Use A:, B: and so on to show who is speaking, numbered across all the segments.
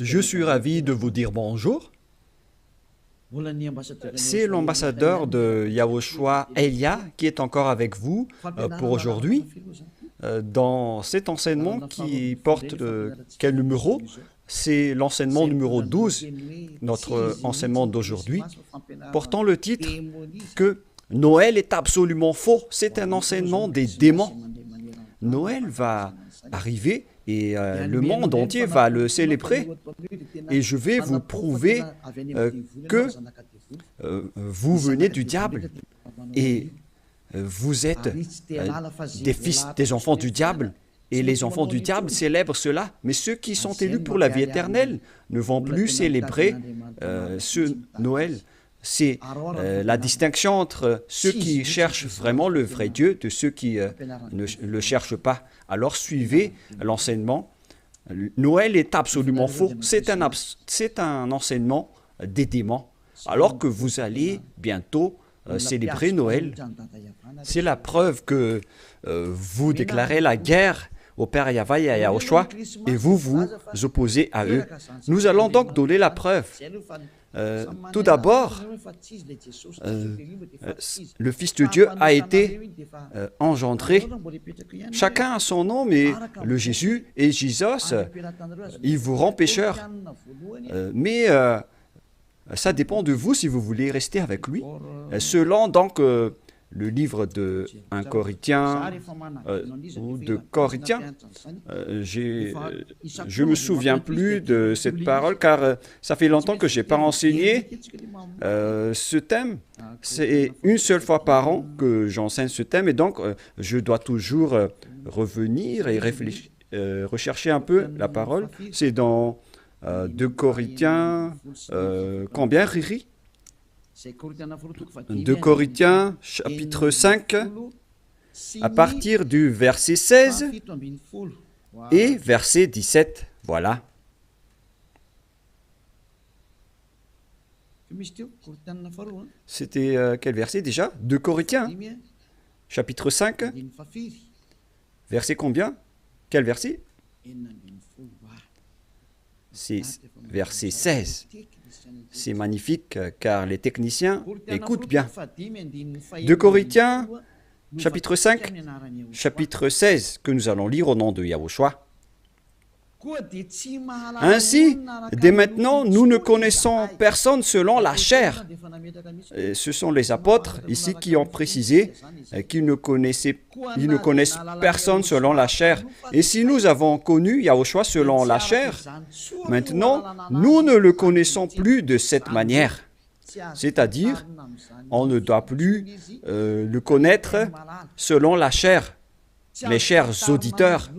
A: Je suis ravi de vous dire bonjour. C'est l'ambassadeur de Yahushua, Elia, qui est encore avec vous pour aujourd'hui. Dans cet enseignement qui porte quel numéro? C'est l'enseignement numéro 12, notre enseignement d'aujourd'hui, portant le titre que Noël est absolument faux. C'est un enseignement des démons. Noël va arriver et le monde entier va le célébrer. Et je vais vous prouver que vous venez du diable et vous êtes des fils, des enfants du diable. Et les enfants du diable célèbrent cela. Mais ceux qui sont élus pour la vie éternelle ne vont plus célébrer ce Noël. C'est la distinction entre ceux qui cherchent vraiment le vrai Dieu de ceux qui ne le cherchent pas. Alors suivez l'enseignement. Noël est absolument faux. C'est un enseignement des démons. Alors que vous allez bientôt célébrer Noël, c'est la preuve que vous déclarez la guerre au Père Yahweh et à Yahushua et vous vous opposez à eux. Nous allons donc donner la preuve. Tout d'abord, le Fils de Dieu a été engendré. Chacun a son nom, mais le Jésus et Jésus, il vous rend pécheur. Mais ça dépend de vous si vous voulez rester avec lui. Selon donc le livre de 1 Corinthiens ou de Corinthiens, je ne me souviens plus de cette parole car ça fait longtemps que je n'ai pas enseigné ce thème. C'est une seule fois par an que j'enseigne ce thème et donc je dois toujours revenir et rechercher un peu la parole. C'est dans 2 Corinthiens, combien, Riri? 2 Corinthiens, chapitre 5, à partir du verset 16 et verset 17. Voilà. C'était quel verset déjà? 2 Corinthiens, chapitre 5, verset combien? Quel verset? C'est verset 16. C'est magnifique car les techniciens écoutent bien. 2 Corinthiens, chapitre 5, chapitre 16, que nous allons lire au nom de Yahushua. Ainsi, dès maintenant, nous ne connaissons personne selon la chair. Et ce sont les apôtres ici qui ont précisé qu'ils ne connaissent personne selon la chair. Et si nous avons connu Yahushua selon la chair, maintenant, nous ne le connaissons plus de cette manière. C'est-à-dire, on ne doit plus le connaître selon la chair. Mes chers auditeurs,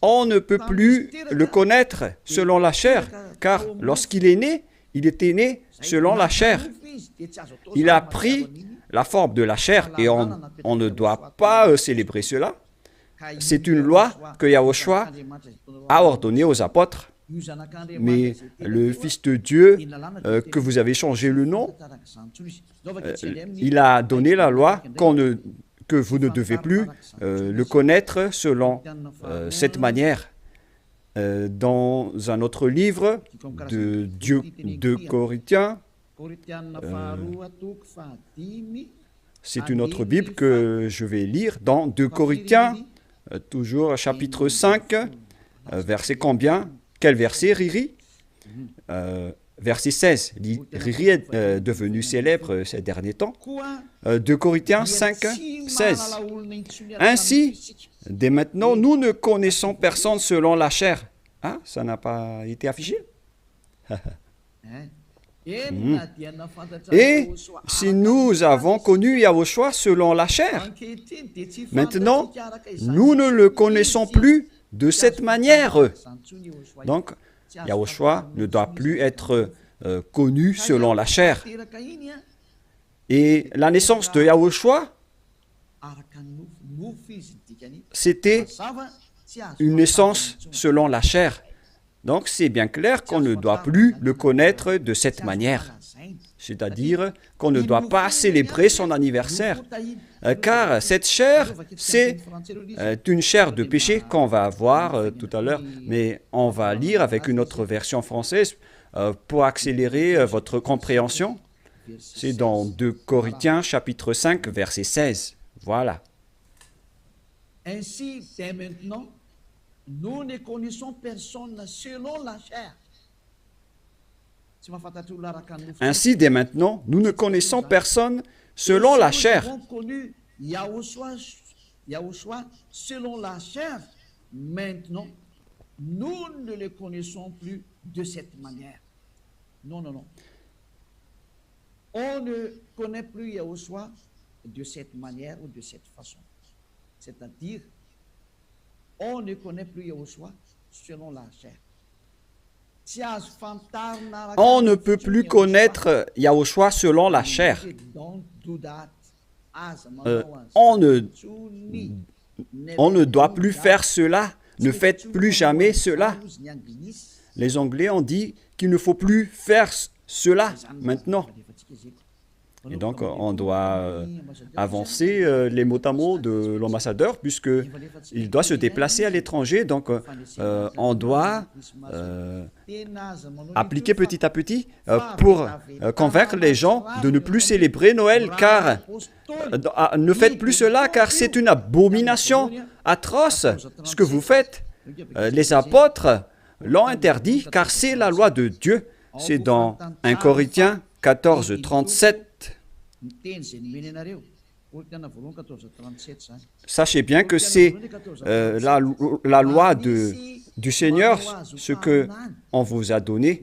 A: on ne peut plus le connaître selon la chair, car lorsqu'il est né, il était né selon la chair. Il a pris la forme de la chair et on ne doit pas célébrer cela. C'est une loi que Yahushua a ordonnée aux apôtres. Mais le Fils de Dieu, que vous avez changé le nom, il a donné la loi que vous ne devez plus le connaître selon cette manière. Dans un autre livre de 2 Corinthiens, c'est une autre Bible que je vais lire, dans 2 Corinthiens, toujours chapitre 5, verset combien? Quel verset, Riri? Verset 16. Riri est devenu célèbre ces derniers temps. 2 Corinthiens 5, 16. Ainsi, dès maintenant, nous ne connaissons personne selon la chair. Ah, ça n'a pas été affiché? Et si nous avons connu Yahushua selon la chair, maintenant, nous ne le connaissons plus de cette manière. Donc, Yahushua ne doit plus être connu selon la chair. Et la naissance de Yahushua, c'était une naissance selon la chair. Donc, c'est bien clair qu'on ne doit plus le connaître de cette manière. c'est-à-dire qu'on ne doit pas célébrer son anniversaire, car cette chair, c'est une chair de péché qu'on va voir tout à l'heure, mais on va lire avec une autre version française pour accélérer votre compréhension. C'est dans 2 Corinthiens chapitre 5, verset 16. Voilà.
B: Ainsi, dès maintenant, nous ne connaissons personne selon la chair.
A: Ainsi, dès maintenant, nous ne connaissons personne selon la chair.
B: Nous avons connu Yahushua selon la chair. Maintenant, nous ne le connaissons plus de cette manière. Non, non, non. On ne connaît plus Yahushua de cette manière ou de cette façon. C'est-à-dire, on ne connaît plus Yahushua selon la chair.
A: On ne peut plus connaître Yahushua selon la chair. On ne doit plus faire cela. Ne faites plus jamais cela. Les Anglais ont dit qu'il ne faut plus faire cela maintenant. Et donc, on doit avancer les mots à mots de l'ambassadeur, puisqu'il doit se déplacer à l'étranger. Donc, on doit appliquer petit à petit pour convaincre les gens de ne plus célébrer Noël, car ne faites plus cela, car c'est une abomination atroce ce que vous faites. Les apôtres l'ont interdit, car c'est la loi de Dieu. C'est dans 1 Corinthiens 14, 37. Sachez bien que c'est la loi du Seigneur, ce qu'on vous a donné.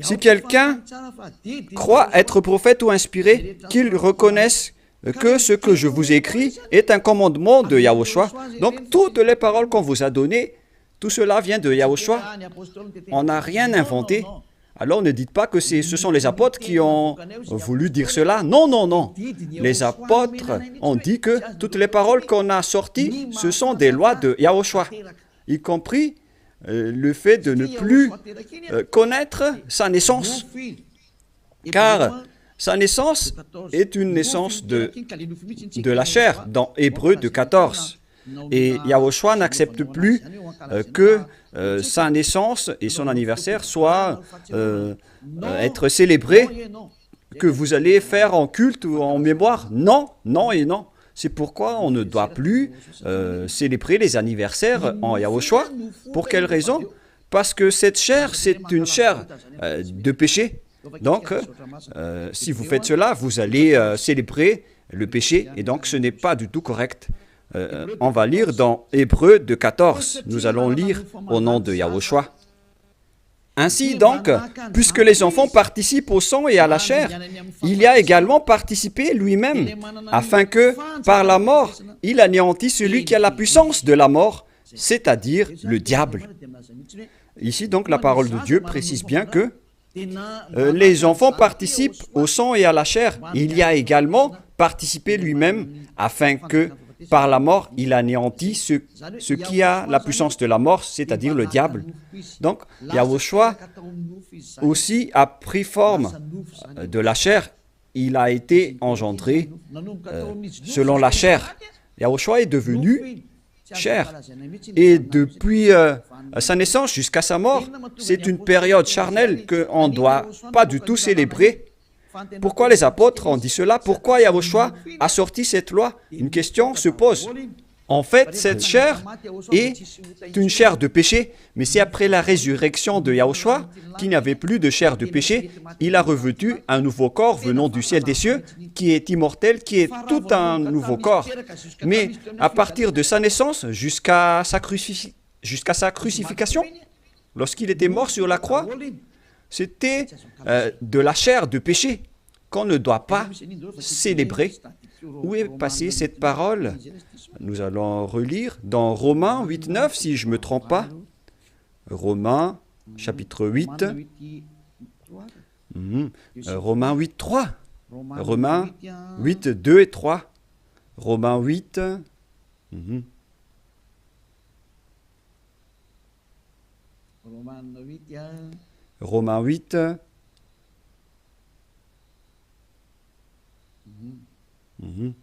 A: Si quelqu'un croit être prophète ou inspiré, qu'il reconnaisse que ce que je vous écris est un commandement de Yahushua. Donc, toutes les paroles qu'on vous a données, tout cela vient de Yahushua. On n'a rien inventé. Alors ne dites pas que ce sont les apôtres qui ont voulu dire cela. Non, non, non. Les apôtres ont dit que toutes les paroles qu'on a sorties, ce sont des lois de Yahushua, y compris le fait de ne plus connaître sa naissance. Car sa naissance est une naissance de la chair, dans Hébreux 14. Et Yahushua n'accepte plus que sa naissance et son anniversaire soient être célébrés, que vous allez faire en culte ou en mémoire. Non, non et non. C'est pourquoi on ne doit plus célébrer les anniversaires en Yahushua. Pour quelle raison? Parce que cette chair, c'est une chair de péché. Donc, si vous faites cela, vous allez célébrer le péché, et donc ce n'est pas du tout correct. On va lire dans Hébreux 14. Nous allons lire au nom de Yahushua. Ainsi donc, puisque les enfants participent au sang et à la chair, il y a également participé lui-même, afin que, par la mort, il anéantisse celui qui a la puissance de la mort, c'est-à-dire le diable. Ici donc, la parole de Dieu précise bien que les enfants participent au sang et à la chair. Il y a également participé lui-même, afin que, par la mort, il anéantit ce qui a la puissance de la mort, c'est-à-dire le diable. Donc, Yahushua aussi a pris forme de la chair. Il a été engendré selon la chair. Yahushua est devenu chair. Et depuis sa naissance jusqu'à sa mort, c'est une période charnelle qu'on ne doit pas du tout célébrer. Pourquoi les apôtres ont dit cela? Pourquoi Yahushua a sorti cette loi? Une question se pose. En fait, cette chair est une chair de péché, mais c'est après la résurrection de Yahushua qu'il n'y avait plus de chair de péché. Il a revêtu un nouveau corps venant du ciel des cieux, qui est immortel, qui est tout un nouveau corps. Mais à partir de sa naissance jusqu'à sa crucifixion, lorsqu'il était mort sur la croix, c'était de la chair de péché qu'on ne doit pas célébrer. Où est passée cette parole? Nous allons relire dans Romains 8, 9, si je ne me trompe pas. Romains, chapitre 8. Romains 8, 3. Romains 8, 2 et 3. Romains 8. Romains 8, Mhm.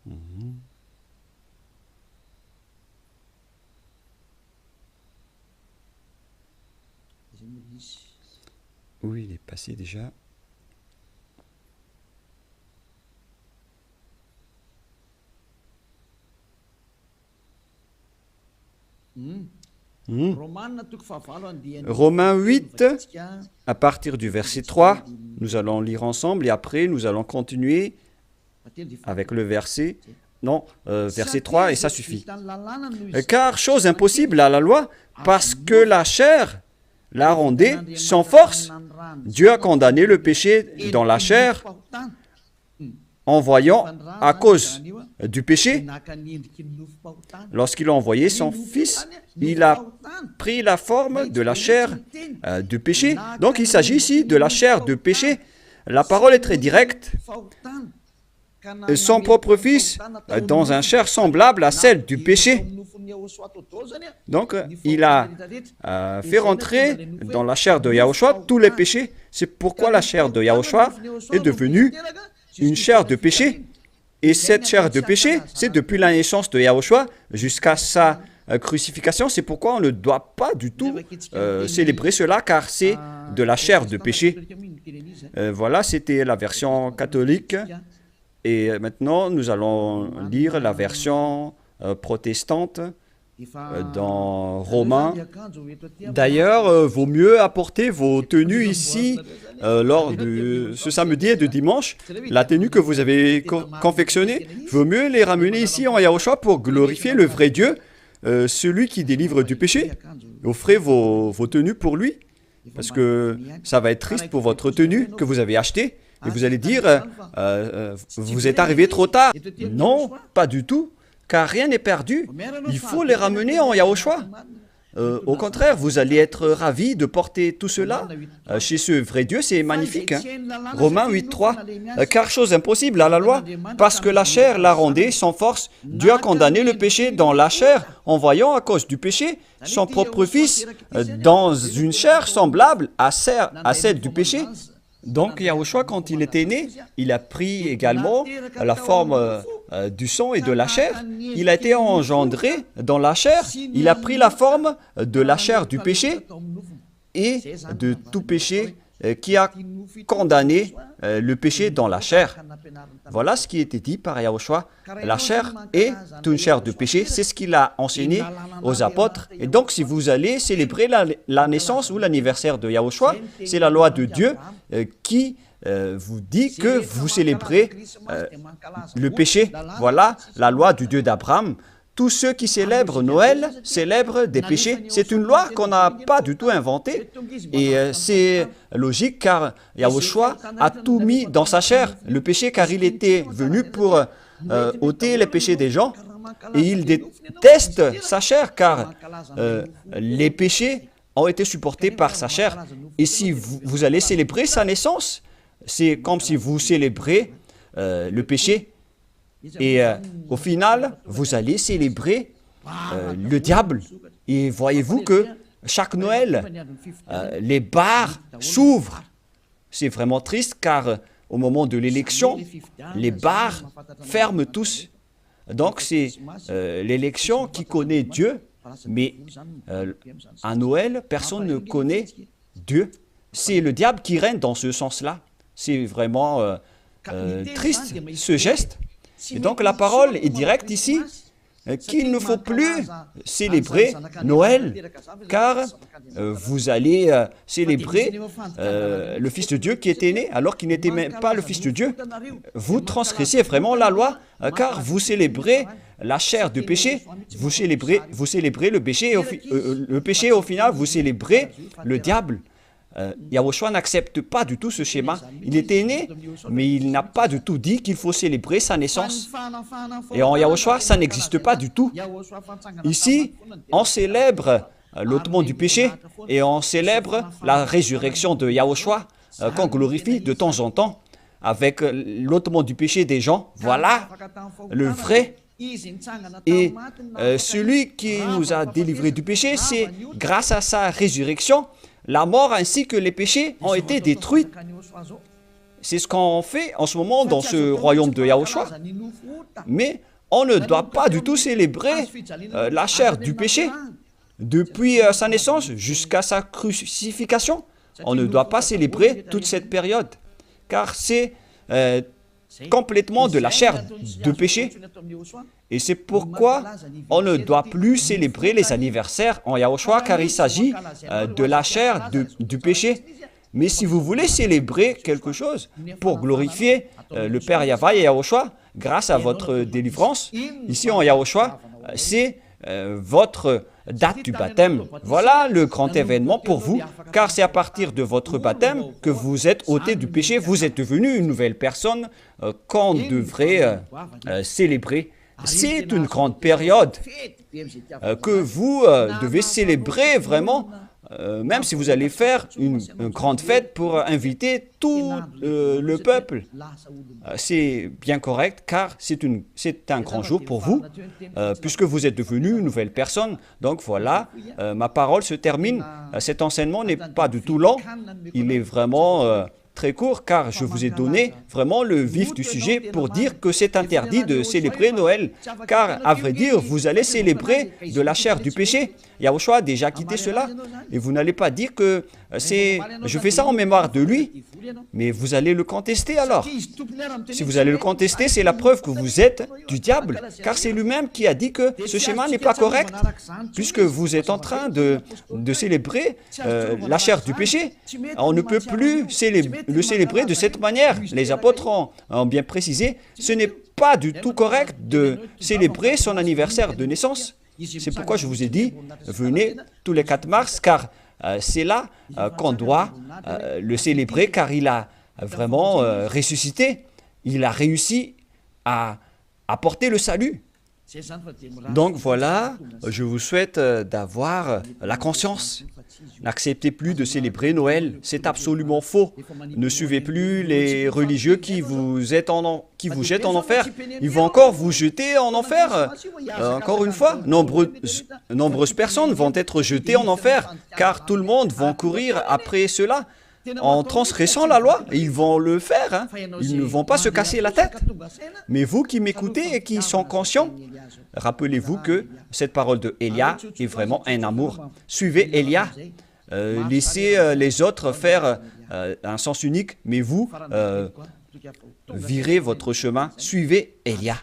A: Mhm. Oui, il est passé déjà. Mhm. Romains 8, à partir du verset 3, nous allons lire ensemble et après nous allons continuer avec le verset, non, verset 3 et ça suffit. Car chose impossible à la loi, parce que la chair la rendait sans force. Dieu a condamné le péché dans la chair en voyant, à cause du péché, lorsqu'il a envoyé son Fils, il a pris la forme de la chair du péché. Donc il s'agit ici de la chair de péché. La parole est très directe. Son propre Fils dans une chair semblable à celle du péché. Donc, il a fait rentrer dans la chair de Yahushua tous les péchés. C'est pourquoi la chair de Yahushua est devenue une chair de péché. Et cette chair de péché, c'est depuis la naissance de Yahushua jusqu'à sa crucifixion. C'est pourquoi on ne doit pas du tout célébrer cela, car c'est de la chair de péché. Voilà, c'était la version catholique. Et maintenant, nous allons lire la version protestante dans Romains. D'ailleurs, vaut mieux apporter vos tenues ici lors de ce samedi et de dimanche. La tenue que vous avez confectionnée, vaut mieux les ramener ici en Yahushua pour glorifier le vrai Dieu, celui qui délivre du péché. Offrez vos tenues pour lui, parce que ça va être triste pour votre tenue que vous avez achetée. Et vous allez dire, vous êtes arrivé trop tard. Non, pas du tout, car rien n'est perdu. Il faut les ramener en Yahushua. Au contraire, vous allez être ravis de porter tout cela chez ce vrai Dieu, c'est magnifique. Hein? Romains 8.3, car chose impossible à la loi, parce que la chair la rendait sans force. Dieu a condamné le péché dans la chair, en voyant à cause du péché son propre Fils dans une chair semblable à celle du péché. Donc Yahushua, quand il était né, il a pris également la forme du sang et de la chair. Il a été engendré dans la chair. Il a pris la forme de la chair du péché et de tout péché qui a condamné le péché dans la chair. Voilà ce qui était dit par Yahushua. La chair est une chair de péché. C'est ce qu'il a enseigné aux apôtres. Et donc, si vous allez célébrer la naissance ou l'anniversaire de Yahushua, c'est la loi de Dieu qui vous dit que vous célébrez le péché. Voilà la loi du Dieu d'Abraham. Tous ceux qui célèbrent Noël célèbrent des péchés. C'est une loi qu'on n'a pas du tout inventée. Et c'est logique car Yahushua a tout mis dans sa chair, le péché, car il était venu pour ôter les péchés des gens. Et il déteste sa chair car les péchés ont été supportés par sa chair. Et si vous allez célébrer sa naissance, c'est comme si vous célébrez le péché. Et au final, vous allez célébrer le diable. Et voyez-vous que chaque Noël, les bars s'ouvrent. C'est vraiment triste car au moment de l'élection, les bars ferment tous. Donc c'est l'élection qui connaît Dieu, mais à Noël, personne ne connaît Dieu. C'est le diable qui règne dans ce sens-là. C'est vraiment triste ce geste. Et donc la parole est directe ici, qu'il ne faut plus célébrer Noël, car vous allez célébrer le Fils de Dieu qui était né, alors qu'il n'était même pas le Fils de Dieu. Vous transgressez vraiment la loi, car vous célébrez la chair du péché, vous célébrez le péché, et au final, vous célébrez le diable. Yahushua n'accepte pas du tout ce schéma. Il était né, mais il n'a pas du tout dit qu'il faut célébrer sa naissance. Et en Yahushua, ça n'existe pas du tout. Ici, on célèbre l'ôtement du péché et on célèbre la résurrection de Yahushua qu'on glorifie de temps en temps avec l'ôtement du péché des gens. Voilà le vrai. Et celui qui nous a délivrés du péché, c'est grâce à sa résurrection. la mort ainsi que les péchés ont été détruits. C'est ce qu'on fait en ce moment dans ce royaume de Yahushua. Mais on ne doit pas du tout célébrer la chair du péché. Depuis sa naissance jusqu'à sa crucifixion, on ne doit pas célébrer toute cette période. Car c'est complètement de la chair de péché. Et c'est pourquoi on ne doit plus célébrer les anniversaires en Yahushua, car il s'agit de la chair du péché. Mais si vous voulez célébrer quelque chose pour glorifier le Père Yahva et Yahushua, grâce à votre délivrance, ici en Yahushua, c'est votre date du baptême. Voilà le grand événement pour vous, car c'est à partir de votre baptême que vous êtes ôté du péché, vous êtes devenu une nouvelle personne qu'on devrait célébrer. C'est une grande période que vous devez célébrer vraiment, même si vous allez faire une grande fête pour inviter tout le peuple. C'est bien correct, car c'est un grand jour pour vous, puisque vous êtes devenu une nouvelle personne. Donc voilà, ma parole se termine. Cet enseignement n'est pas du tout lent, il est vraiment très court, car je vous ai donné vraiment le vif du sujet pour dire que c'est interdit de célébrer Noël. Car, à vrai dire, vous allez célébrer de la chair du péché. Yahushua a déjà quitté cela. Et vous n'allez pas dire que je fais ça en mémoire de lui. Mais vous allez le contester alors. Si vous allez le contester, c'est la preuve que vous êtes du diable. Car c'est lui-même qui a dit que ce schéma n'est pas correct. Puisque vous êtes en train de célébrer la chair du péché. On ne peut plus le célébrer de cette manière. Les apôtres ont bien précisé, ce n'est pas du tout correct de célébrer son anniversaire de naissance. C'est pourquoi je vous ai dit, venez tous les 4 mars, car c'est là qu'on doit le célébrer, car il a vraiment ressuscité. Il a réussi à apporter le salut. Donc voilà, je vous souhaite d'avoir la conscience. N'acceptez plus de célébrer Noël, c'est absolument faux. Ne suivez plus les religieux qui vous jettent en enfer. Ils vont encore vous jeter en enfer. Encore une fois, nombreuses personnes vont être jetées en enfer, car tout le monde va courir après cela. En transgressant la loi, ils vont le faire, hein. Ils ne vont pas se casser la tête. Mais vous qui m'écoutez et qui sont conscients, rappelez-vous que cette parole de Élia est vraiment un amour. Suivez Élia, laissez les autres faire un sens unique, mais vous, virez votre chemin, suivez Élia.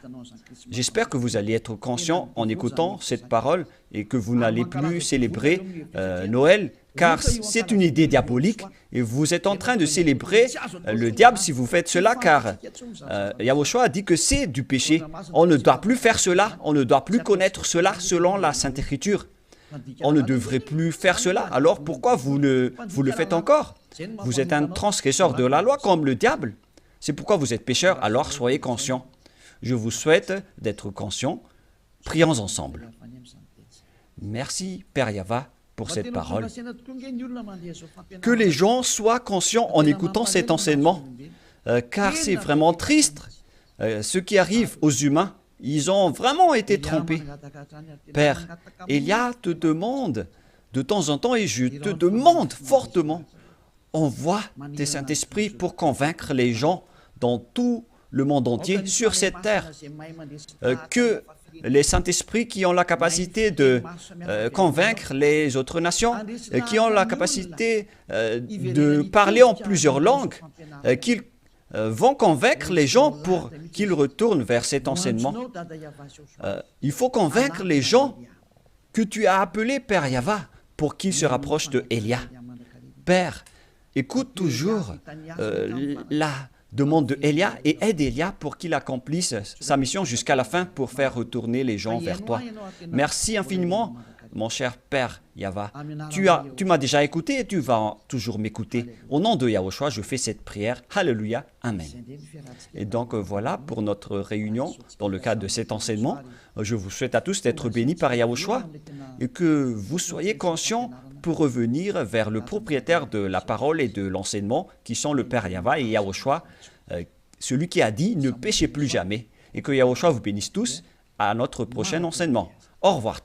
A: J'espère que vous allez être conscients en écoutant cette parole et que vous n'allez plus célébrer Noël, car c'est une idée diabolique et vous êtes en train de célébrer le diable si vous faites cela, car Yahushua a dit que c'est du péché. On ne doit plus faire cela, on ne doit plus connaître cela selon la Sainte Écriture. On ne devrait plus faire cela, alors pourquoi vous le faites encore? Vous êtes un transgresseur de la loi comme le diable. C'est pourquoi vous êtes pécheur, alors soyez conscients. Je vous souhaite d'être conscients. Prions ensemble. Merci, Père Yahva, pour cette parole. Que les gens soient conscients en écoutant cet enseignement, car c'est vraiment triste. Ce qui arrive aux humains, ils ont vraiment été trompés. Père, Élia te demande de temps en temps, et je te demande fortement, envoie tes Saint-Esprits pour convaincre les gens dans tout le monde entier, sur cette terre, que les Saint-Esprits qui ont la capacité de convaincre les autres nations, qui ont la capacité de parler en plusieurs langues, qu'ils vont convaincre les gens pour qu'ils retournent vers cet enseignement. Il faut convaincre les gens que tu as appelés Père Yahva pour qu'ils se rapprochent de Élia. Père, écoute toujours la demande de Élia et aide Élia pour qu'il accomplisse sa mission jusqu'à la fin pour faire retourner les gens vers toi. Merci infiniment, mon cher Père Yahva. Tu m'as déjà écouté et tu vas toujours m'écouter. Au nom de Yahushua, je fais cette prière. Alléluia. Amen. Et donc voilà pour notre réunion dans le cadre de cet enseignement. Je vous souhaite à tous d'être bénis par Yahushua et que vous soyez conscients pour revenir vers le propriétaire de la parole et de l'enseignement, qui sont le Père Yahva et Yahushua, celui qui a dit « Ne péchez plus jamais ». Et que Yahushua vous bénisse tous à notre prochain enseignement. Au revoir.